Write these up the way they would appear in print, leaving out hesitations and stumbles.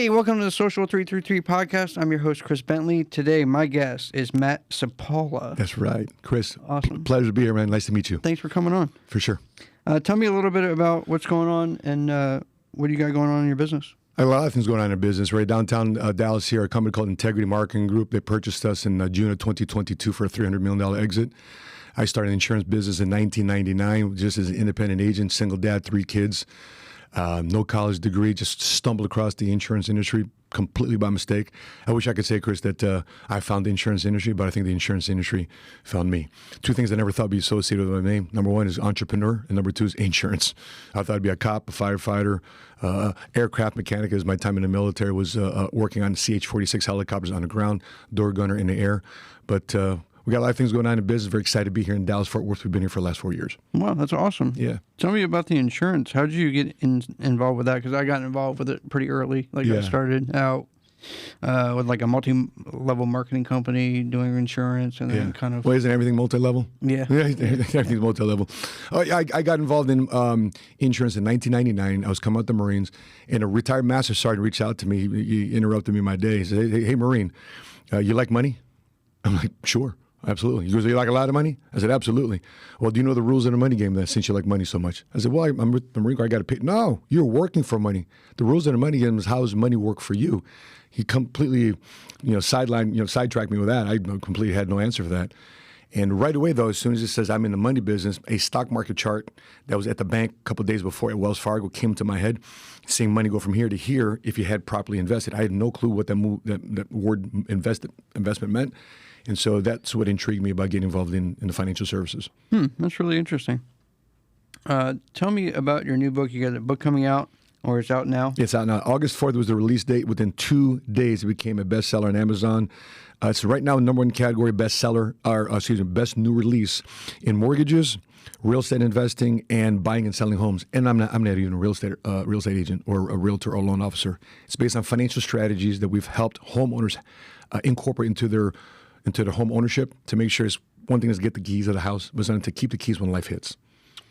Hey, welcome to the Social 333 podcast. I'm your host, Chris Bentley. Today, my guest is Matt Sapaula. That's right. Chris, Awesome. Pleasure to be here, man. Nice to meet you. Thanks for coming on. For sure. Tell me a little bit about what's going on and what do you got going on in your business? I have a lot of things going on in business. Right downtown Dallas here, a company called Integrity Marketing Group. They purchased us in June of 2022 for a $300 million exit. I started an insurance business in 1999 just as an independent agent, single dad, 3 kids. No college degree, just stumbled across the insurance industry completely by mistake. I wish I could say, Chris, that I found the insurance industry, but I think the insurance industry found me. 2 things I never thought would be associated with my name. Number 1 is entrepreneur, and number 2 is insurance. I thought I'd be a cop, a firefighter, aircraft mechanic, as my time in the military was working on CH-46 helicopters on the ground, door gunner in the air. But we got a lot of things going on in business. Very excited to be here in Dallas, Fort Worth. We've been here for the last 4 years. Wow, that's awesome. Yeah. Tell me about the insurance. How did you get involved with that? Because I got involved with it pretty early. I started out with like a multi-level marketing company doing insurance and then kind of... Well, isn't everything multi-level? Yeah. Everything's multi-level. I got involved in insurance in 1999. I was coming out the Marines, and a retired master sergeant reached out to me. He interrupted me in my day. He said, hey Marine, you like money? I'm like, sure. Absolutely. He goes, you like a lot of money? I said, absolutely. Well, do you know the rules of the money game then, since you like money so much? I said, well, I'm with the Marine Corps. I got to pay. No, you're working for money. The rules of the money game is how does money work for you? He completely, sidetracked me with that. I completely had no answer for that. And right away, though, as soon as it says I'm in the money business, a stock market chart that was at the bank a couple of days before at Wells Fargo came to my head, seeing money go from here to here if you had properly invested. I had no clue what that word investment meant. And so that's what intrigued me about getting involved in the financial services. That's really interesting. Tell me about your new book. You got a book coming out, or it's out now? It's out now. August 4th was the release date. Within 2 days, it became a bestseller on Amazon. It's right now number 1 category bestseller, best new release in mortgages, real estate investing, and buying and selling homes. And I'm not even a real estate agent or a realtor or loan officer. It's based on financial strategies that we've helped homeowners incorporate into their home ownership to make sure it's one thing is to get the keys of the house, but it's to keep the keys when life hits.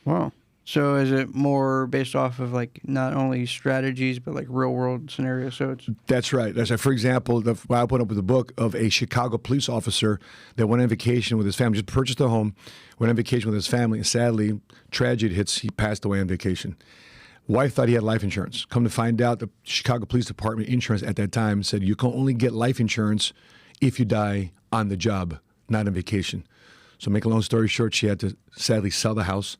Wow. So is it more based off of like not only strategies, but like real world scenarios? That's right. For example, I put up with a book of a Chicago police officer that went on vacation with his family, just purchased a home, went on vacation with his family, and sadly, tragedy hits, he passed away on vacation. Wife thought he had life insurance. Come to find out, the Chicago Police Department insurance at that time said you can only get life insurance if you die on the job, not on vacation. So make a long story short, she had to sadly sell the house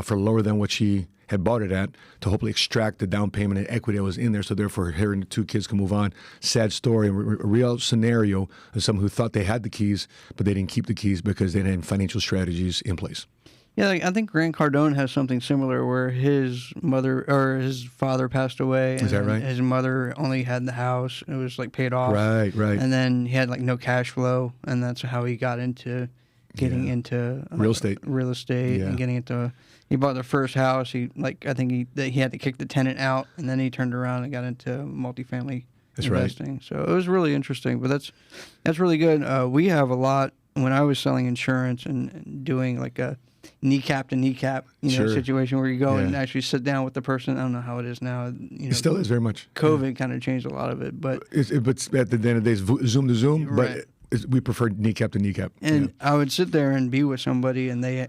for lower than what she had bought it at to hopefully extract the down payment and equity that was in there, so therefore her and the 2 kids can move on. Sad story, a real scenario of someone who thought they had the keys, but they didn't keep the keys because they didn't have financial strategies in place. Yeah, I think Grant Cardone has something similar where his father passed away. And is that right? His mother only had the house. It was like paid off. Right. And then he had like no cash flow, and that's how he got into getting into real estate and getting into. He bought the first house. He had to kick the tenant out, and then he turned around and got into multifamily investing. Right. So it was really interesting, but that's really good. We have a lot when I was selling insurance and doing like a kneecap to kneecap, situation where you go and actually sit down with the person. I don't know how it is now. It still is very much. COVID kind of changed a lot of it, but it's at the end of the day, it's Zoom to Zoom, right. But we prefer kneecap to kneecap. And I would sit there and be with somebody, and they,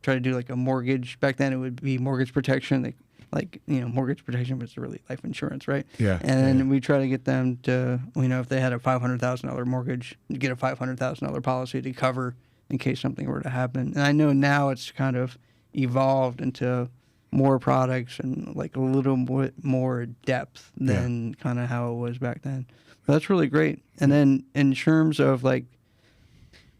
try to do like a mortgage. Back then, it would be mortgage protection. Mortgage protection, but it's really life insurance, right? Yeah. And then we try to get them to, if they had a $500,000 mortgage, get a $500,000 policy to cover in case something were to happen. And I know now it's kind of evolved into more products and like a little bit more depth than kind of how it was back then. But that's really great. And then in terms of like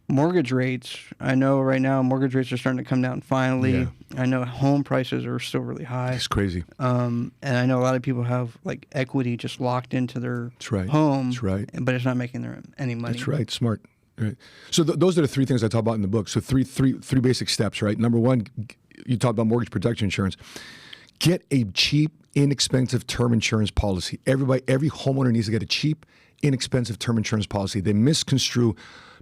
mortgage rates, I know right now mortgage rates are starting to come down finally. Yeah. I know home prices are still really high. It's crazy. And I know a lot of people have like equity just locked into their home. That's right. But it's not making them any money. That's right. Smart. Right. So those are the 3 things I talk about in the book. So three basic steps, right? Number 1, you talk about mortgage protection insurance. Get a cheap, inexpensive term insurance policy. Every homeowner needs to get a cheap, inexpensive term insurance policy. They misconstrue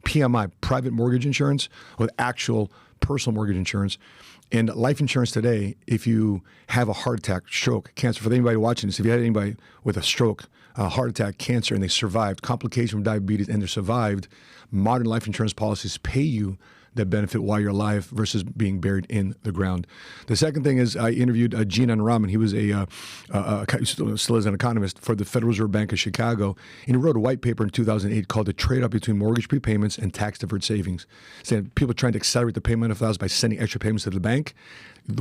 PMI, private mortgage insurance, with actual personal mortgage insurance. And life insurance today, if you have a heart attack, stroke, cancer, for anybody watching this, if you had anybody with a stroke, a heart attack, cancer, and they survived, complication from diabetes, and they survived, modern life insurance policies pay you that benefit while you're alive versus being buried in the ground. The second thing is I interviewed Gene Anaraman. He was still is an economist for the Federal Reserve Bank of Chicago, and he wrote a white paper in 2008 called The Trade-Off Between Mortgage Prepayments and Tax-Deferred Savings, saying people trying to accelerate the payment of the house by sending extra payments to the bank,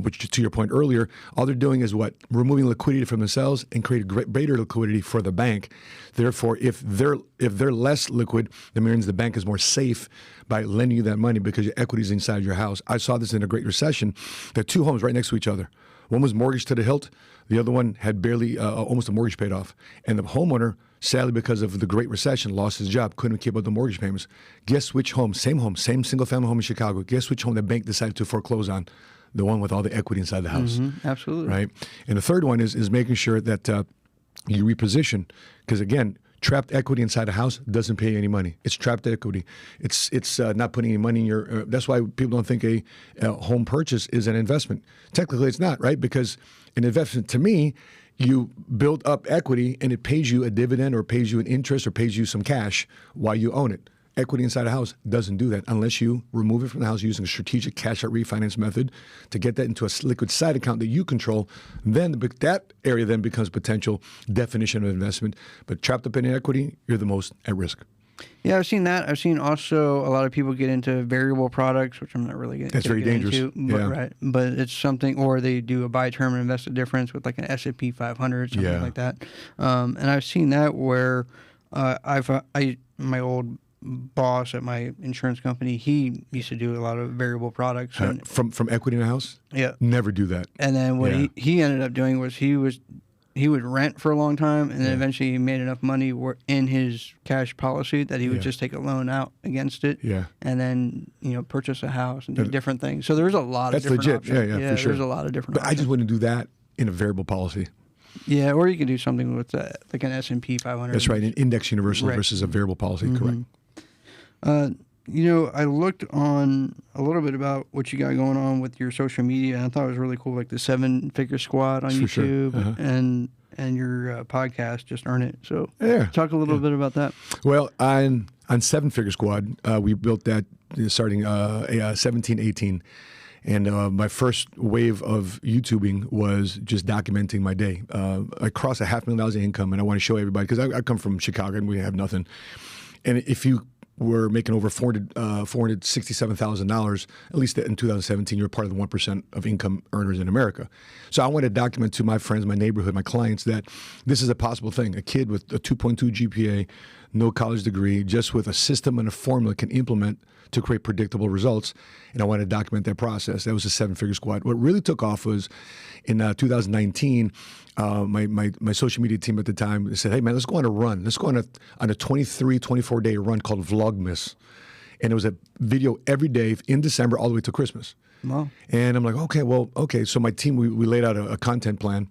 which, to your point earlier, all they're doing is what? Removing liquidity from themselves and creating greater liquidity for the bank. Therefore, if they're less liquid, that means the bank is more safe by lending you that money because your equity is inside your house. I saw this in a Great Recession. There are two homes right next to each other. One was mortgaged to the hilt. The other one had barely, almost a mortgage paid off. And the homeowner, sadly, because of the Great Recession, lost his job, couldn't keep up the mortgage payments. Guess which home, same single-family home in Chicago, guess which home the bank decided to foreclose on? The one with all the equity inside the house. Mm-hmm, absolutely. Right? And the third one is making sure that you reposition. Because, again, trapped equity inside a house doesn't pay any money. It's trapped equity. It's not putting any money in your. That's why people don't think a home purchase is an investment. Technically, it's not, right? Because an investment, to me, you build up equity and it pays you a dividend or pays you an interest or pays you some cash while you own it. Equity inside a house doesn't do that unless you remove it from the house using a strategic cash-out refinance method to get that into a liquid side account that you control. Then that area then becomes potential definition of investment. But trapped up in equity, you're the most at risk. Yeah, I've seen that. I've seen also a lot of people get into variable products, which I'm not really getting. That's very dangerous. Into, but, right, but it's something, or they do a buy term and invest a difference with like an S&P 500, something like that. And I've seen that where my old boss at my insurance company, he used to do a lot of variable products. And, from equity in a house? Yeah. Never do that. And then what he ended up doing was he would rent for a long time, and then eventually he made enough money in his cash policy that he would just take a loan out against it, and then purchase a house and do different things. So there's a lot of different options. Yeah, for sure. There's a lot of different. But options. I just wouldn't do that in a variable policy. Yeah, or you could do something with like an S&P 500. That's right, an index universal versus a variable policy. Mm-hmm. Correct. I looked on a little bit about what you got going on with your social media, and I thought it was really cool, like the 7-Figure Squad on YouTube and your podcast, Just Earn It. So talk a little bit about that. Well, on 7-Figure Squad, we built that starting 17, 18. And my first wave of YouTubing was just documenting my day. I crossed $500,000 in income, and I want to show everybody, because I come from Chicago and we have nothing. And if you were making over $467,000, at least in 2017, you're part of the 1% of income earners in America. So I want to document to my friends, my neighborhood, my clients, that this is a possible thing. A kid with a 2.2 GPA, no college degree, just with a system and a formula can implement to create predictable results. And I want to document that process. That was the 7-Figure Squad. What really took off was in 2019, my social media team at the time said, hey, man, let's go on a run. Let's go on a 24-day run called Vlogmas. And it was a video every day in December all the way to Christmas. Wow. And I'm like, okay. So my team, we laid out a content plan.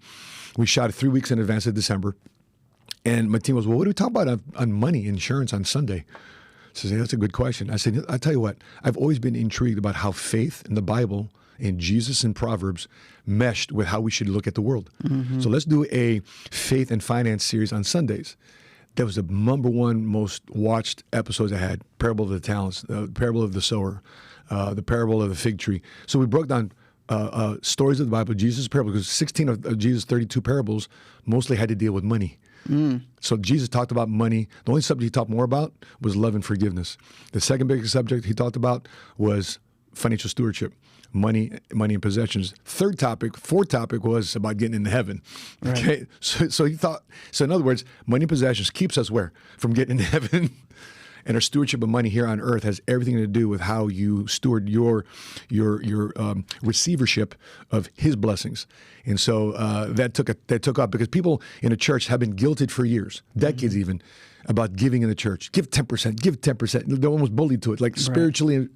We shot it 3 weeks in advance of December. And my team was, well, what do we talk about on money, insurance on Sunday? So I said, that's a good question. I said, I'll tell you what, I've always been intrigued about how faith in the Bible and Jesus and Proverbs meshed with how we should look at the world. Mm-hmm. So let's do a faith and finance series on Sundays. That was the number one most watched episodes I had. Parable of the Talents, the Parable of the Sower, the Parable of the Fig Tree. So we broke down stories of the Bible, Jesus' parables, because 16 of Jesus' 32 parables mostly had to deal with money. So Jesus talked about money. The only subject he talked more about was love and forgiveness. The second biggest subject he talked about was financial stewardship, money and possessions. Fourth topic was about getting into heaven. Right. Okay, so he thought. So in other words, money and possessions keeps us where? From getting into heaven. And our stewardship of money here on earth has everything to do with how you steward your receivership of His blessings. And so that took off because people in the church have been guilted for years, decades even, about giving in the church. Give 10%, give 10%. They're almost bullied to it, like spiritually,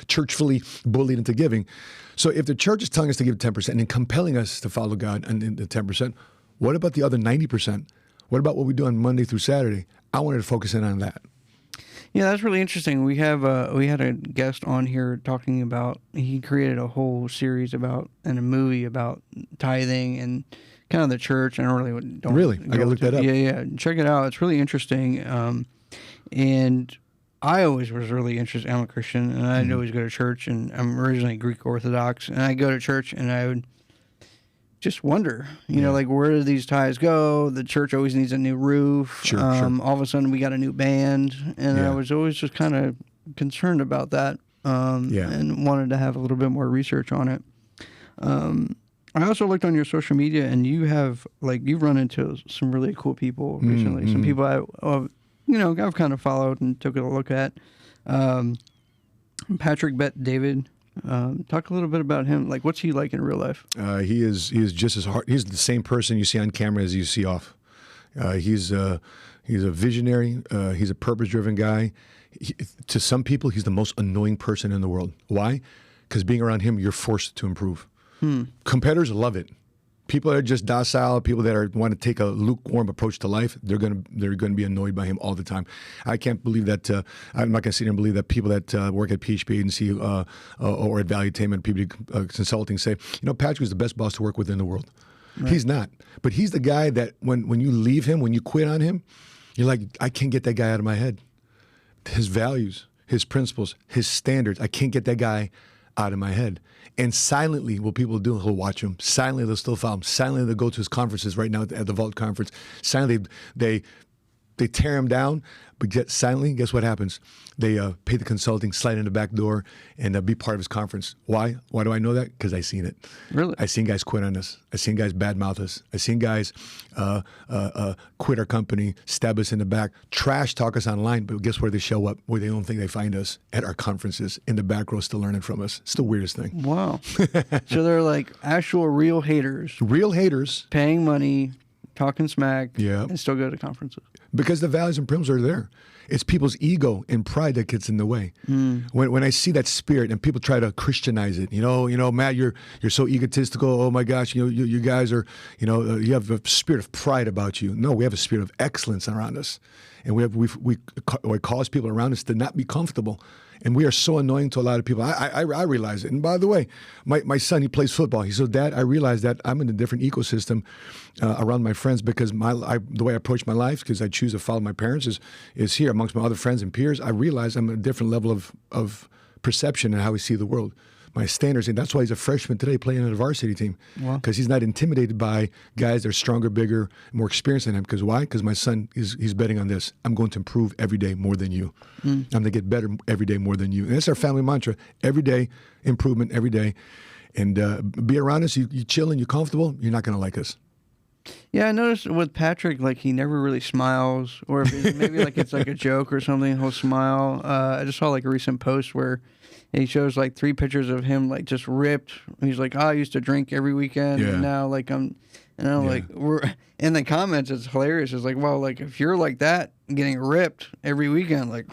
churchfully bullied into giving. So if the church is telling us to give 10% and then compelling us to follow God and the 10%, what about the other 90%? What about what we do on Monday through Saturday? I wanted to focus in on that. Yeah, that's really interesting. We had a guest on here talking about, he created a whole series about, and a movie about tithing and kind of the church. I don't really. I gotta look that up. Yeah. Check it out. It's really interesting. And I always was really interested. I'm a Christian, and I'd always go to church. And I'm originally Greek Orthodox, and I go to church, and I would just wonder, like, where do these tithes go? The church always needs a new roof. Sure. All of a sudden, we got a new band, and I was always just kind of concerned about that, and wanted to have a little bit more research on it. I also looked on your social media, and you've run into some really cool people recently. Some people I've kind of followed and took a look at. Patrick Bet David. Talk a little bit about him. Like, what's he like in real life? He is just as hard. He's the same person you see on camera as you see off. He's a visionary. He's a purpose-driven guy. To some people, he's the most annoying person in the world. Why? Because being around him, you're forced to improve. Competitors love it. People that are just docile, people that want to take a lukewarm approach to life, they're going to be annoyed by him all the time. I can't believe that. I'm not going to sit here and believe that people that work at PHP Agency or at Valuetainment, PB Consulting say, Patrick is the best boss to work with in the world. Right. He's not, but he's the guy that when you leave him, when you quit on him, you're like, I can't get that guy out of my head. His values, his principles, his standards, I can't get that guy out of my head. And silently, what people do, he'll watch him. Silently, they'll still follow him. Silently, they'll go to his conferences right now at the Vault Conference. Silently, they tear him down, but silently, guess what happens? They pay the consulting, slide in the back door, and be part of his conference. Why? Why do I know that? Because I've seen it. Really? I've seen guys quit on us. I've seen guys badmouth us. I've seen guys quit our company, stab us in the back, trash talk us online, but guess where they show up? Where they don't think they find us? At our conferences, in the back row, still learning from us. It's the weirdest thing. Wow. So they're like actual real haters. Real haters. Paying money, talking smack, and still go to conferences. Because the values and principles are there. It's people's ego and pride that gets in the way. When I see that spirit and people try to Christianize it, Matt, you're so egotistical. Oh my gosh, you guys are, you have a spirit of pride about you. No, we have a spirit of excellence around us, and we cause people around us to not be comfortable. And we are so annoying to a lot of people. I realize it. And by the way, my son, he plays football. He said, Dad, I realize that I'm in a different ecosystem around my friends because the way I approach my life, because I choose to follow my parents, is here amongst my other friends and peers. I realize I'm at a different level of perception and how we see the world. My standards, and that's why he's a freshman today playing on a varsity team. Because he's not intimidated by guys that are stronger, bigger, more experienced than him. Because why? Because my son, he's betting on this. I'm going to improve every day more than you. I'm going to get better every day more than you. And that's our family mantra. Every day, improvement every day. And be around us, you chill and you're comfortable, you're not going to like us. Yeah, I noticed with Patrick, like, he never really smiles. Or if maybe like it's like a joke or something, he'll smile. I just saw like a recent post where he shows like 3 pictures of him like just ripped. He's like, I used to drink every weekend, and now like like, we're in the comments. It's hilarious. It's like, well, like if you're like that, getting ripped every weekend, like,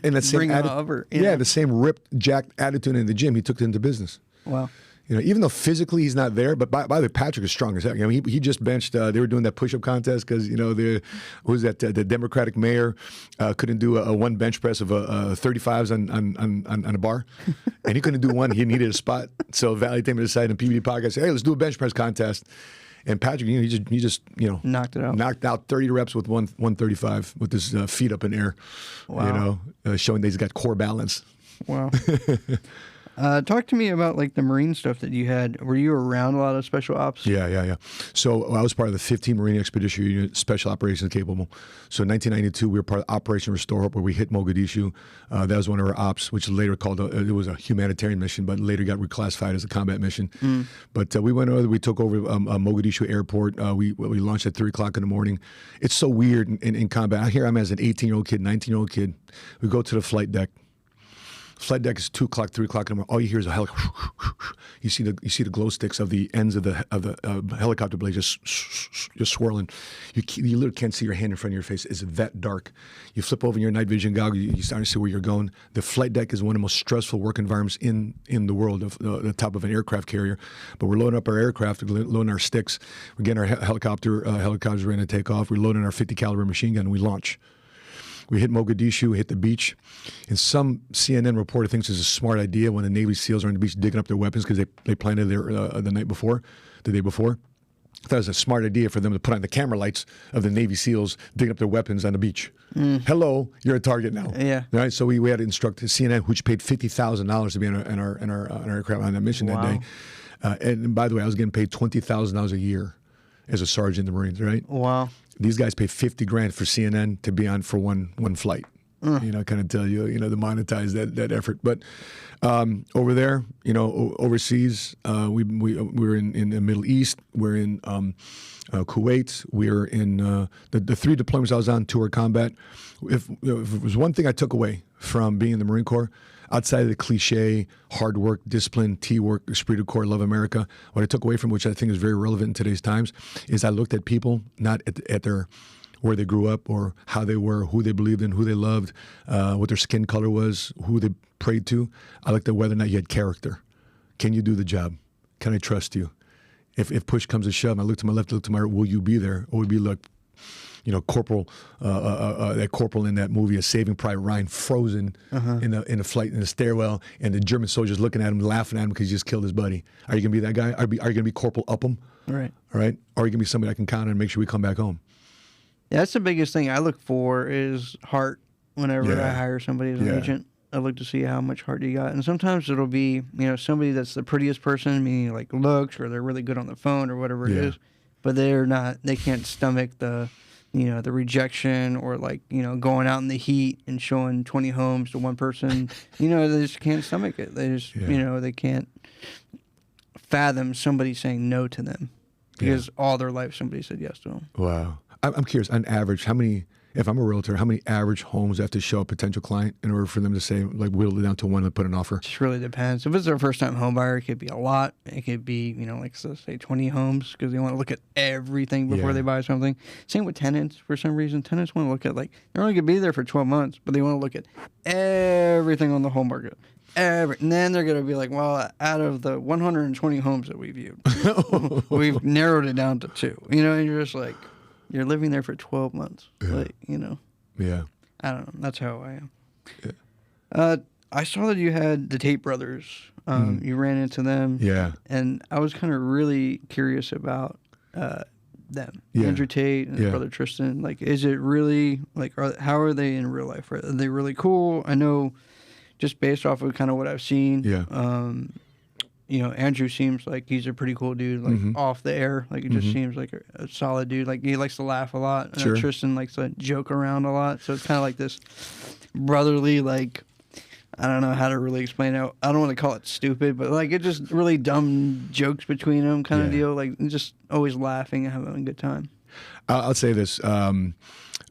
and the same the same ripped, jacked attitude in the gym, he took it into business. Wow. Even though physically he's not there, but by the way, Patrick is strong as heck. He just benched. They were doing that push-up contest because the Democratic mayor couldn't do a one bench press of 35s on a bar, and he couldn't do one. He needed a spot, so Valuetainment decided on PBD podcast, hey, let's do a bench press contest. And Patrick, he just knocked it out. Knocked out 30 reps with 135 with his feet up in air. Wow. Showing that he's got core balance. Wow. Talk to me about like the Marine stuff that you had. Were you around a lot of special ops? Yeah. So I was part of the 15th Marine Expeditionary Unit, Special Operations Capable. So in 1992, we were part of Operation Restore Hope, where we hit Mogadishu. That was one of our ops, which later it was a humanitarian mission, but later got reclassified as a combat mission. But we went over, we took over Mogadishu Airport. We launched at 3 o'clock in the morning. It's so weird in combat. Here I'm as an 18-year-old kid, 19-year-old kid. We go to the flight deck. Flight deck is 2 o'clock, 3 o'clock in the morning. All you hear is a helicopter. You see the glow sticks of the ends of the helicopter blade just swirling. You literally can't see your hand in front of your face. It's that dark. You flip over your night vision goggles. You start to see where you're going. The flight deck is one of the most stressful work environments in the world, of the top of an aircraft carrier. But we're loading up our aircraft, loading our sticks. We're getting our helicopters ready to take off. We're loading our 50 caliber machine gun, and we launch. We hit Mogadishu, hit the beach, and some CNN reporter thinks it's a smart idea when the Navy SEALs are on the beach digging up their weapons because they planted there the day before. I thought it was a smart idea for them to put on the camera lights of the Navy SEALs digging up their weapons on the beach. Hello, you're a target now. Yeah. Right. So we had to instruct CNN, which paid $50,000 to be in our aircraft on that mission that day. And by the way, I was getting paid $20,000 a year as a sergeant in the Marines. Right. Wow. These guys pay $50,000 for CNN to be on for one flight. Kind of tell you, to monetize that effort. But over there, overseas, we were in the Middle East. We're in Kuwait. We're in the 3 deployments I was on, tour combat. If there was one thing I took away from being in the Marine Corps, outside of the cliche, hard work, discipline, T-work, esprit de corps, love America, what I took away from, which I think is very relevant in today's times, is I looked at people not at their where they grew up or how they were, who they believed in, who they loved, what their skin color was, who they prayed to. I looked at whether or not you had character. Can you do the job? Can I trust you? If push comes to shove, I look to my left, I look to my right, will you be there? Or would be like, Corporal, that corporal in that movie, A Saving Private Ryan, frozen in the flight in the stairwell, and the German soldiers looking at him, laughing at him because he just killed his buddy. Are you gonna be that guy? Are you gonna be Corporal Upham? Right. All right. Or are you gonna be somebody I can count on and make sure we come back home? Yeah, that's the biggest thing I look for is heart. Whenever I hire somebody as an agent, I look to see how much heart you got, and sometimes it'll be somebody that's the prettiest person, meaning like looks, or they're really good on the phone or whatever it is, but they can't stomach the the rejection, or like, going out in the heat and showing 20 homes to one person. They just can't stomach it. They just, they can't fathom somebody saying no to them because all their life somebody said yes to them. Wow. I'm curious, on average, if I'm a realtor, how many average homes have to show a potential client in order for them to say, like, whittle it down to one and put an offer? It just really depends. If it's their first-time home buyer, it could be a lot. It could be, like, let's say 20 homes because they want to look at everything before they buy something. Same with tenants. For some reason, tenants want to look at, like, they're only going to be there for 12 months, but they want to look at everything on the home market. And then they're going to be like, well, out of the 120 homes that we viewed, we've narrowed it down to 2. And you're just like, you're living there for 12 months. Like, Yeah. I don't know. That's how I am. Yeah. I saw that you had the Tate brothers. You ran into them. Yeah. And I was kind of really curious about them. Yeah. Andrew Tate and his brother Tristan. Like, is it really, like, how are they in real life? Are they really cool? I know just based off of kind of what I've seen. Yeah. Andrew seems like he's a pretty cool dude, like off the air. Like, it just seems like a solid dude. Like, he likes to laugh a lot. And Tristan likes to joke around a lot. So it's kind of like this brotherly, like, I don't know how to really explain it. I don't want to call it stupid, but like, it just really dumb jokes between them kind of deal. Like, just always laughing and having a good time. I'll say this.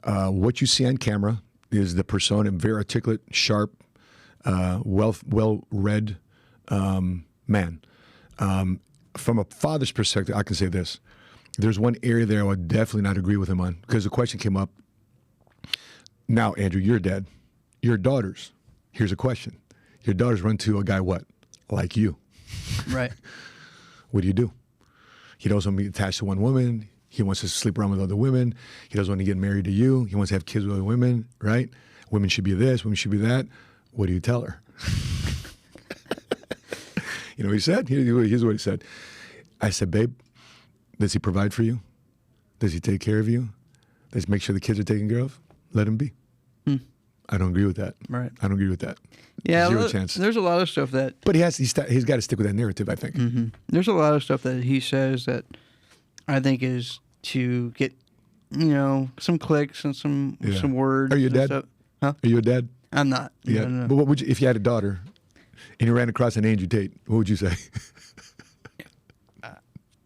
What you see on camera is the persona, very articulate, sharp, well-read, man. From a father's perspective, I can say this. There's one area there I would definitely not agree with him on, because the question came up. Now, Andrew, you're dead. Your daughters. Here's a question. Your daughters run to a guy what? Like you. Right. What do? He doesn't want to be attached to one woman. He wants to sleep around with other women. He doesn't want to get married to you. He wants to have kids with other women, right? Women should be this. Women should be that. What do you tell her? You know what he said? Here's what he said. I said, babe, does he provide for you? Does he take care of you? Does he make sure the kids are taken care of? Let him be. I don't agree with that. Right. I don't agree with that. Yeah, Zero chance. There's a lot of stuff that... But he's got to stick with that narrative, I think. Mm-hmm. There's a lot of stuff that he says that I think is to get, some clicks and some words. Are you a dad? Stuff. Huh? Are you a dad? I'm not. Yeah. No. But what would you, if you had a daughter and you ran across an Andrew Tate, what would you say?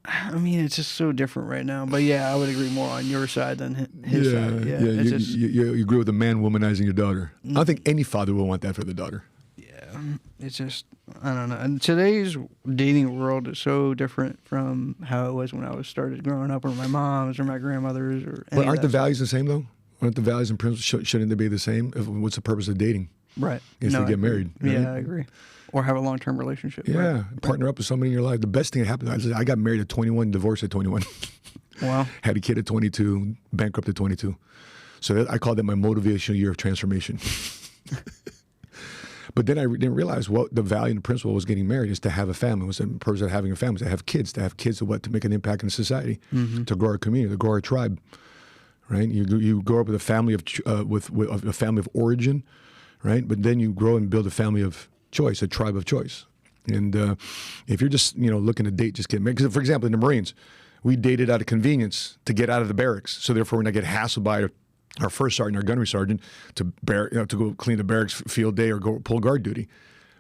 I mean, it's just so different right now. But yeah, I would agree more on your side than his side. Yeah. You agree with a man womanizing your daughter. I don't think any father will want that for the daughter. Yeah. It's just, I don't know. And today's dating world is so different from how it was when I was started growing up, or my mom's or my grandmother's. But aren't the values the same, though? Aren't the values and principles, shouldn't they be the same? What's the purpose of dating? Right. Is to get married. Right? Yeah, I agree. Or have a long-term relationship. Yeah, right. Partner up with somebody in your life. The best thing that happened, I got married at 21, divorced at 21. Wow. Had a kid at 22, bankrupt at 22. So I call that my motivational year of transformation. But then I didn't realize what the value and the principle was getting married is to have a family. Was the purpose of having a family, to have kids to make an impact in society, to grow our community, to grow our tribe. Right? You grow up with a family of with a family of origin, right? But then you grow and build a family of choice, a tribe of choice. And if you're just looking to date, just get married. Because for example, in the Marines, we dated out of convenience to get out of the barracks. So therefore, when I get hassled by our first sergeant, our gunnery sergeant, to go clean the barracks field day or go pull guard duty.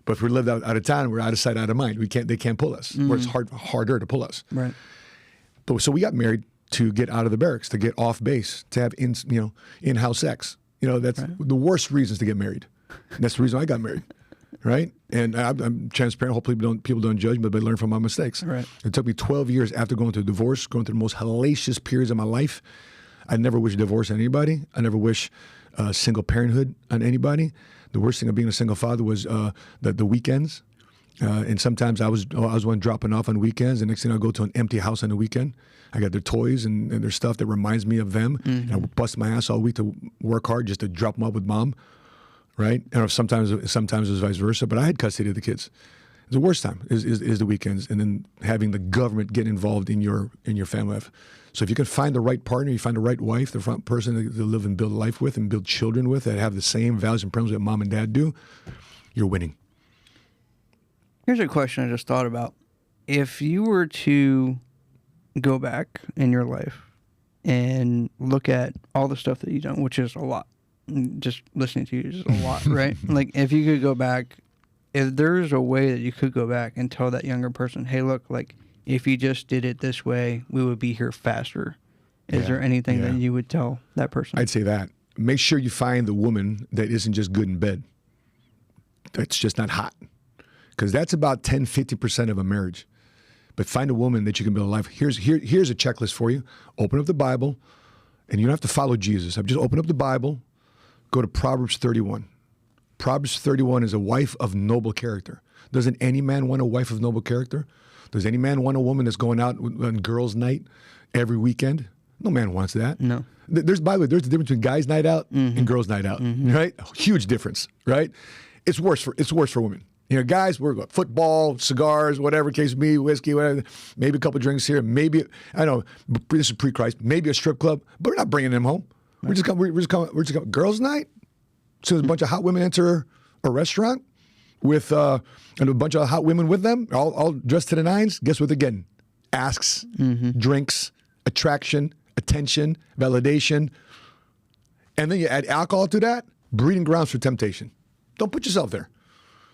But if we lived out of town, we're out of sight, out of mind. They can't pull us. Where it's harder to pull us. Right. But so we got married to get out of the barracks, to get off base, to have in-house sex. That's right. The worst reasons to get married. That's the reason I got married. Right? And I'm transparent. Hopefully people don't judge me, but they learn from my mistakes. Right. It took me 12 years after going through a divorce, going through the most hellacious periods of my life. I never wish divorce on anybody. I never wish single parenthood on anybody. The worst thing of being a single father was the weekends. And sometimes I was one dropping off on weekends. The next thing I go to an empty house on the weekend. I got their toys and their stuff that reminds me of them. And I would bust my ass all week to work hard just to drop them off with mom. Right? And sometimes it was vice versa, but I had custody of the kids. The worst time is the weekends, and then having the government get involved in your family life. So if you can find the right partner, you find the right wife, the right person to live and build a life with and build children with that have the same values and principles that mom and dad do, you're winning. Here's a question I just thought about. If you were to go back in your life and look at all the stuff that you've done, which is a lot, just listening to you is a lot, right? Like, if you could go back, if there's a way that you could go back and tell that younger person, hey, look, like, if you just did it this way, we would be here faster. Is there anything that you would tell that person? I'd say that. Make sure you find the woman that isn't just good in bed. That's just not hot. Because that's about 10-15% of a marriage. But find a woman that you can build a life. Here's a checklist for you. Open up the Bible, and you don't have to follow Jesus. Just open up the Bible, go to Proverbs 31. Proverbs 31 is a wife of noble character. Doesn't any man want a wife of noble character? Does any man want a woman that's going out on girls' night every weekend? No man wants that. No. By the way, there's the difference between guys' night out and girls' night out, right? Huge difference, right? It's worse for women. Guys, we're going football, cigars, whatever case may be, whiskey, whatever. Maybe a couple drinks here. Maybe, I know, this is pre-Christ. Maybe a strip club, but we're not bringing them home. We're just coming. Girls' night. So a bunch of hot women enter a restaurant with and a bunch of hot women with them, all dressed to the nines. Guess what they're getting? Asks, drinks, attraction, attention, validation. And then you add alcohol to that, breeding grounds for temptation. Don't put yourself there.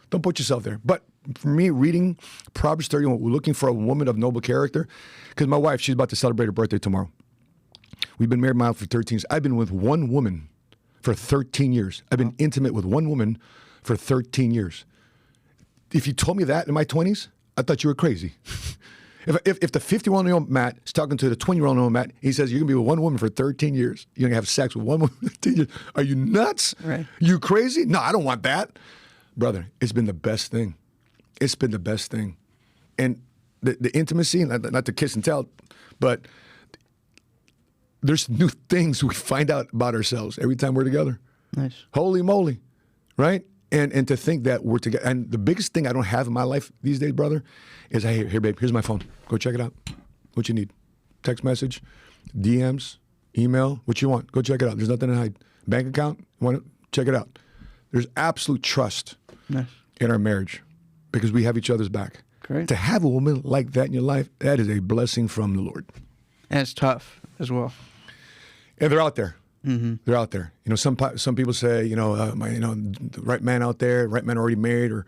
Don't put yourself there. But for me, reading Proverbs 31, we're looking for a woman of noble character. Because my wife, she's about to celebrate her birthday tomorrow. We've been married for 13 years. I've been with one woman for 13 years. I've been intimate with one woman for 13 years. If you told me that in my 20s, I thought you were crazy. If the 51-year-old Matt is talking to the 20-year-old Matt, he says, you're going to be with one woman for 13 years. You're going to have sex with one woman for 13 years. Are you nuts? Right. You crazy? No, I don't want that. Brother, it's been the best thing. It's been the best thing. And the intimacy, not to kiss and tell, but there's new things we find out about ourselves every time we're together. Nice. Holy moly, right? And to think that we're together. And the biggest thing I don't have in my life these days, brother, is, hey, here, babe, here's my phone. Go check it out. What you need. Text message, DMs, email, what you want. Go check it out. There's nothing to hide. Bank account, want it? Check it out. There's absolute trust Nice. in our marriage because we have each other's back. Great. To have a woman like that in your life, that is a blessing from the Lord. And it's tough as well. And they're out there. Mm-hmm. They're out there. You know, some people say, the right man out there, right man already married, or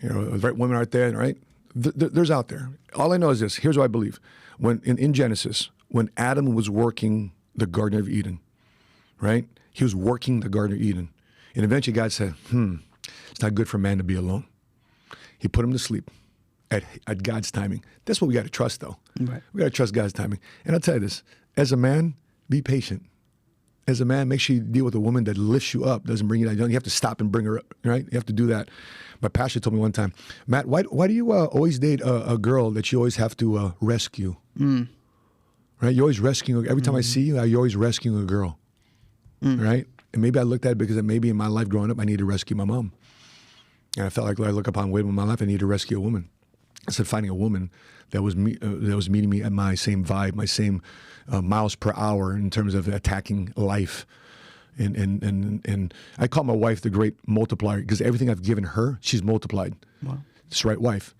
the right women out there, right? There's out there. All I know is this. Here's what I believe. When in Genesis, when Adam was working the Garden of Eden, right? He was working the Garden of Eden. And eventually God said, it's not good for man to be alone. He put him to sleep at God's timing. That's what we got to trust, though. Right. We got to trust God's timing. And I'll tell you this. As a man, be patient. As a man, make sure you deal with a woman that lifts you up, doesn't bring you down. You have to stop and bring her up, right? You have to do that. My pastor told me one time, Matt, why do you always date a girl that you always have to rescue? Right? You're always rescuing. Every time I see you, you're always rescuing a girl, right? And maybe I looked at it because maybe in my life growing up, I needed to rescue my mom. And I felt like I look upon women in my life, I need to rescue a woman. I said finding a woman that was meeting me at my same vibe, my same miles per hour in terms of attacking life. And I call my wife the great multiplier because everything I've given her, she's multiplied. Wow. It's the right wife.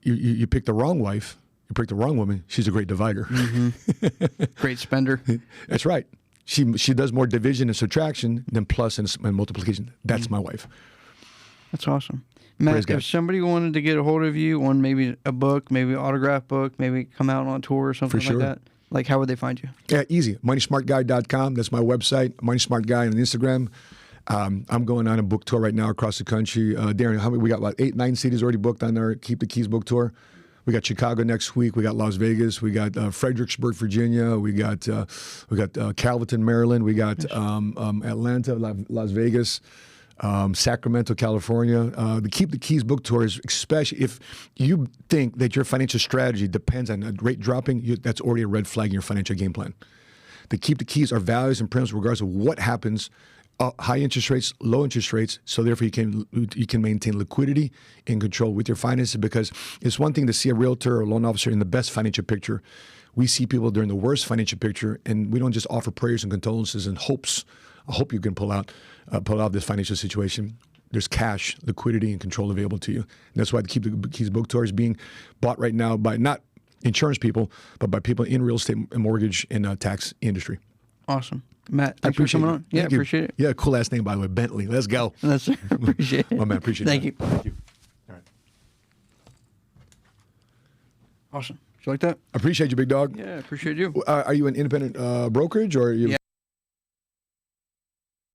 You pick the wrong wife, you pick the wrong woman, she's a great divider. Mm-hmm. Great spender. That's right. She does more division and subtraction than plus and multiplication. That's my wife. That's awesome. Matt, if somebody wanted to get a hold of you on maybe a book, maybe an autograph book, maybe come out on tour or something like that, like how would they find you? Yeah, easy. MoneySmartGuy.com. That's my website. MoneySmartGuy on Instagram. I'm going on a book tour right now across the country. Darren, how many? We got about 8-9 cities already booked on our Keep the Keys book tour. We got Chicago next week. We got Las Vegas. We got Fredericksburg, Virginia. We got Calverton, Maryland. We got Atlanta, Las Vegas. Sacramento, California. The Keep the Keys book tour is, especially if you think that your financial strategy depends on a rate dropping, that's already a red flag in your financial game plan. The Keep the Keys are values and principles regardless of what happens, high interest rates, low interest rates, so therefore you can maintain liquidity and control with your finances, because it's one thing to see a realtor or a loan officer in the best financial picture. We see people during the worst financial picture, and we don't just offer prayers and condolences and hopes. I hope you can pull out this financial situation. There's cash, liquidity, and control available to you. And that's why the Keep the Keys book tour is being bought right now by not insurance people, but by people in real estate and mortgage and tax industry. Awesome. Matt, thanks for coming on. Yeah, appreciate it. Yeah, cool ass name, by the way, Bentley. Let's go. Appreciate it. Oh, man, appreciate it. Thank you. Thank you. All right. Awesome. Did you like that? Appreciate you, big dog. Yeah, appreciate you. Are you an independent brokerage, or are you?